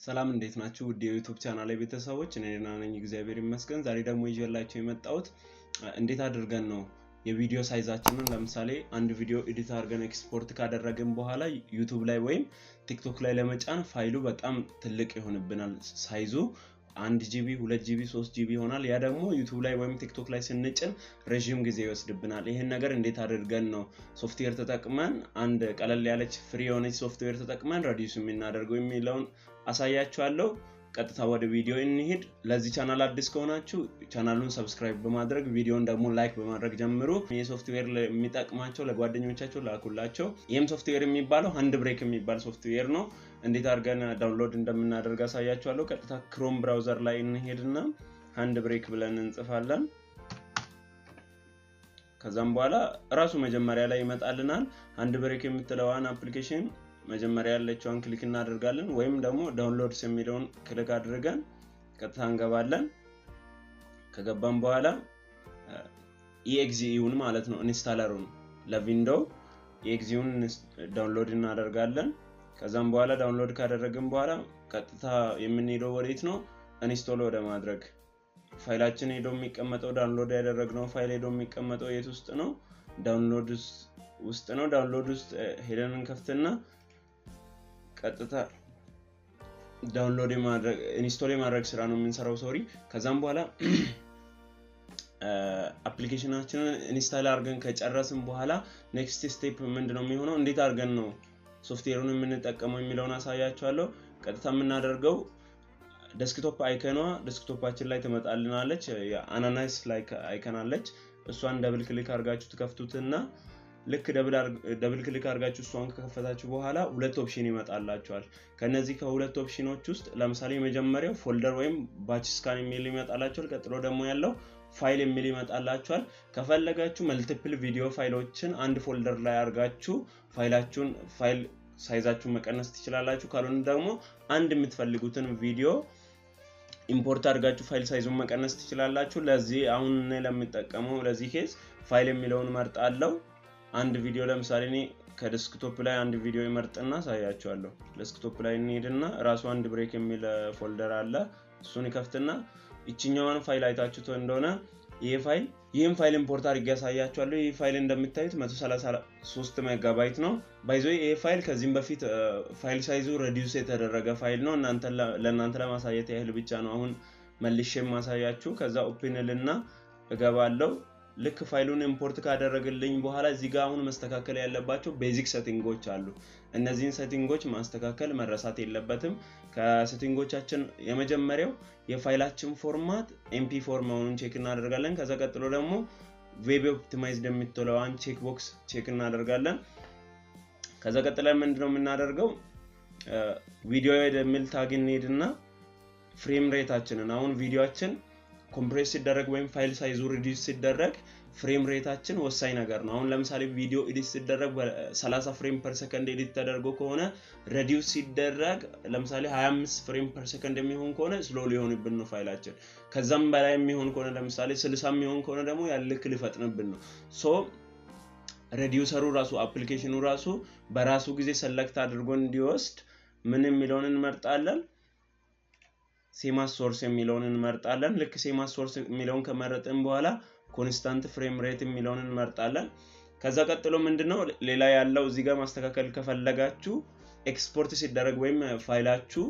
ሰላም እንዴት ናችሁ? ውድ የዩቲዩብ ቻናል ቤተሰቦች እኔ ደህና ነኝ እግዚአብሔር ይመስገን። ዛሬ ደግሞ ይዤላችሁ የመጣሁት እንዴት አድርገን ነው የቪዲዮ ሳይዛችንን ለምሳሌ አንድ ቪዲዮ ኤዲት አድርገን ኤክስፖርት ካደረግን በኋላ ዩቲዩብ ላይ ወይም ቲክቶክ ላይ ለመጫን ፋይሉ በጣም ትልቅ ይሆንብናል። ሳይዙ 1 GB 2 GB 3 GB ይሆናል። ያ ደግሞ ዩቲዩብ ላይ ወይም ቲክቶክ ላይ ስንጭን ረጅም ጊዜ ይወስድብናል። ይሄን ነገር እንዴት አድርገን ነው ሶፍትዌር ተጠቅመን አንድ ቀለል ያለች ፍሪ የሆነች ሶፍትዌር ተጠቅመን ሪዲዩስ የምናደርገው የሚለውን አሳያችኋለሁ። ቀጥታ ወደ ቪዲዮ እንሂድ። ለዚህ ቻናል አዲስ ከሆናችሁ ቻናሉን ሰብስክራይብ በማድረግ ቪዲዮን ደግሞ ላይክ በማድረግ ጀምሩ። ይሄ ሶፍትዌር የሚጠቅማቸው ለጓደኞቻችሁ ላኩላቸው። ይሄም ሶፍትዌር የሚባለው ሃንድ ብሬክ የሚባል ሶፍትዌር ነው። እንዴት አድርገን ዳውንሎድ እንደምናደርግ አሳያችኋለሁ። ቀጥታ ክሮም ብራውዘር ላይ እንሄድና ሃንድ ብሬክ ብለን እንጽፋለን። ከዛም በኋላ ራሱ መጀመሪያ ላይ ይመጣልናል። ሃንድ ብሬክ የምትለዋን አፕሊኬሽን መጀመሪያ ያለችውን ክሊክ እናደርጋለን ወይም ደግሞ ዳውንሎድስ የሚለውን ክሊክ አድርገን ቀጥታ እንገባለን። ከገባን በኋላ EXEውን ማለት ነው ኢንስታለሩን ለዊንዶው EXEውን ዳውንሎድ እናደርጋለን። ከዛም በኋላ ዳውንሎድ ካደረግን በኋላ ቀጥታ የምንሄደው ወዴት ነው? ኢንስቶል ወደ ማድረግ ፋይላችን ሄዶ የሚቀመጠው ዳውንሎድ ያደረግነው ፋይል ሄዶ የሚቀመጠው የት ውስጥ ነው? ዳውንሎድ ውስጥ ነው። ዳውንሎድ ውስጥ ሄደን እንከፍትና ቀጥታ ዳውንሎድ ማድረግ ኢንስቶል ማድረግ ስራ ነው የምንሰራው ከዛም በኋላ አፕሊኬሽናችንን ኢንስታል አድርገን ከጨረስን በኋላ ኔክስት ስቴፕ ምንድነው የሚሆነው? እንዴት አድርገን ነው ሶፍትዌሩን የምንጠቀመው የሚለውን አሳያችኋለሁ። ቀጥታ የምናደርገው ዴስክቶፕ አይከኗ ዴስክቶፓችን ላይ ትመጣልናለች። የአናናይስ ላይክ አይከን አለች። እሷን ደብል ክሊክ አድርጋችሁ ትከፍቱትና ልክ ደብል ክሊክ አድርጋችሁ እሷን ከከፈታችሁ በኋላ ሁለት ኦፕሽን ይመጣላችኋል። ከነዚህ ከሁለት ኦፕሽኖች ውስጥ ለምሳሌ የመጀመሪያው ፎልደር ወይም ባች ስካን የሚል ይመጣላችኋል። ቀጥሎ ደግሞ ያለው ፋይል የሚል ይመጣላችኋል። ከፈለጋችሁ መልቲፕል ቪዲዮ ፋይሎችን አንድ ፎልደር ላይ አድርጋችሁ ፋይል ሳይዛችሁን መቀነስ ትችላላችሁ። ካልሆነ ደግሞ አንድ የምትፈልጉትን ቪዲዮ ኢምፖርት አድርጋችሁ ፋይል ሳይዙን መቀነስ ትችላላችሁ። ለዚህ አሁን እኔ ለምጠቀመው ለዚህ ኬዝ ፋይል የሚለውን መርጣለሁ። አንድ ቪዲዮ ለምሳሌ እኔ ከዴስክቶፕ ላይ አንድ ቪዲዮ ይመርጥና ሳያያችኋለሁ። ዴስክቶፕ ላይ እንሄድና ራሱ አንድ ብሬክ የሚል ፎልደር አለ። እሱን ይከፍትና እቺኛዋን ፋይል አይታችሁት እንደሆነ ይሄን ፋይል ኢምፖርት አድርጌ ያሳያችኋለሁ። ይሄ ፋይል እንደምታዩት 133 ሜጋባይት ነው። ባይዞ ይሄ ፋይል ከዚህም በፊት ፋይል ሳይዙ ሪዲዩስ የተደረገ ፋይል ነው። ለእናንተ ለማሳየት ያህል ብቻ ነው አሁን መልሼ ማሳያችሁ። ከዛ ኦፕንልና እገባለሁ። ልክ ፋይሉን ኢምፖርት ካደረግልኝ በኋላ እዚህ ጋር አሁን መስተካከል ያለባቸው ቤዚክ ሴቲንጎች አሉ። እነዚህን ሴቲንጎች ማስተካከል መረሳት የለበትም። ከሴቲንጎቻችን የመጀመሪያው የፋይላችን ፎርማት MP4 መሆኑን ቼክ እናደርጋለን። ከዛ ቀጥሎ ደግሞ ዌብ ኦፕቲማይዝድ የምትለዋን ቼክ ቦክስ ቼክ እናደርጋለን። ከዛ ቀጥለን ምንድነው የምናደርገው? ቪዲዮ የሚል ታግ እንሄድና ፍሬም ሬታችንን አሁን ቪዲዮአችን ኮምፕሬስ ሲደረግ ወይም ፋይል ሳይዙ ሪዲዩስ ሲደረግ ፍሬም ሬታችን ወሳኝ ነገር ነው። አሁን ለምሳሌ ቪዲዮ ኤዲት ሲደረግ በ30 ፍሬም ፐር ሰከንድ ኤዲት ተደርጎ ከሆነ ሪዲዩስ ሲደረግ ለምሳሌ 25 ፍሬም ፐር ሰከንድ የሚሆን ከሆነ ስሎ ሊሆንብን ነው ፋይላችን። ከዛም በላይ የሚሆን ከሆነ ለምሳሌ 60 የሚሆን ከሆነ ደግሞ ያልክ ሊፈጥንብን ነው። ሪዲዩሰሩ ራሱ አፕሊኬሽኑ ራሱ በራሱ ጊዜ ሰሌክት አድርጎ እንዲወስድ ምን የሚለውን እንመርጣለን? ሴማስ ሶርስ የሚለውን እንመርጣለን። ልክ ሴማስ ሶርስ የሚለውን ከመረጥን በኋላ ኮንስታንት ፍሬም ሬት የሚለውን እንመርጣለን። ከዛ ቀጥሎ ምንድነው ሌላ ያለው እዚህ ጋር ማስተካከል ከፈለጋችሁ ኤክስፖርት ሲደረግ ወይም ፋይላችሁ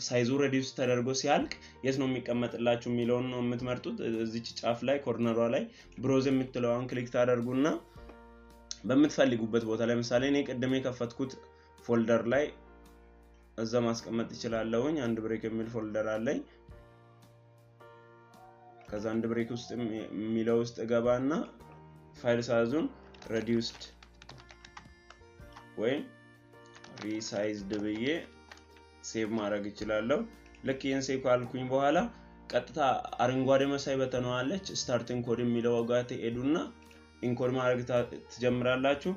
ሳይዙ ሪዲዩስ ተደርጎ ሲያልቅ የት ነው የሚቀመጥላችሁ የሚለውን ነው የምትመርጡት። እዚች ጫፍ ላይ ኮርነሯ ላይ ብሮዝ የምትለዋን ክሊክ ታደርጉና በመትፈልጉበት ቦታ ለምሳሌ እኔ ቀደም የከፈትኩት ፎልደር ላይ እዛ ማስቀመጥ ይችላልኝ። አንድ ብሬክ የሚል ፎልደር አለኝ። ከዛ አንድ ብሬክ ውስጥ የሚለው ውስጥ ገባና ፋይል ሳይዙን reduced ወይ resized ብዬ ሴቭ ማድረግ ይችላልኝ። ልክ ይሄን ሴቭ ካልኩኝ በኋላ ቀጥታ አረንጓዴ መሳይ በተኗ አለች ስታርቲንግ ኮድ የሚለው ጋር ትሄዱና ኢንኮድ ማድረግ ትጀምራላችሁ።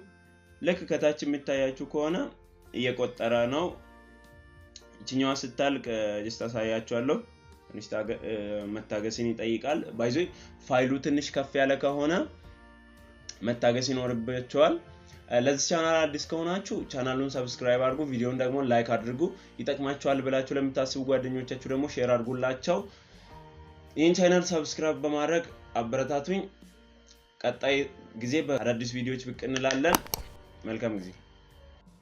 ልክ ከታች የሚታያችሁ ከሆነ እየቆጠረ ነው። እቺኛዋ ስታልቅ ጀስት አሳያችኋለሁ። ትንሽ መታገስን ይጠይቃል። ባይዞ ፋይሉ ትንሽ ከፍ ያለ ከሆነ መታገስ ይኖርባችኋል። ለዚህ ቻናል አዲስ ከሆናችሁ ቻናሉን ሰብስክራይብ አድርጉ ቪዲዮውን ደግሞ ላይክ አድርጉ ይጠቅማችኋል ብላችሁ ለምታስቡ ጓደኞቻችሁ ደግሞ ሼር አድርጉላቸው ይህን ቻናል ሰብስክራይብ በማድረግ አበረታቱኝ ቀጣይ ጊዜ በአዳዲስ ቪዲዮዎች ብቅ እንላለን መልካም ጊዜ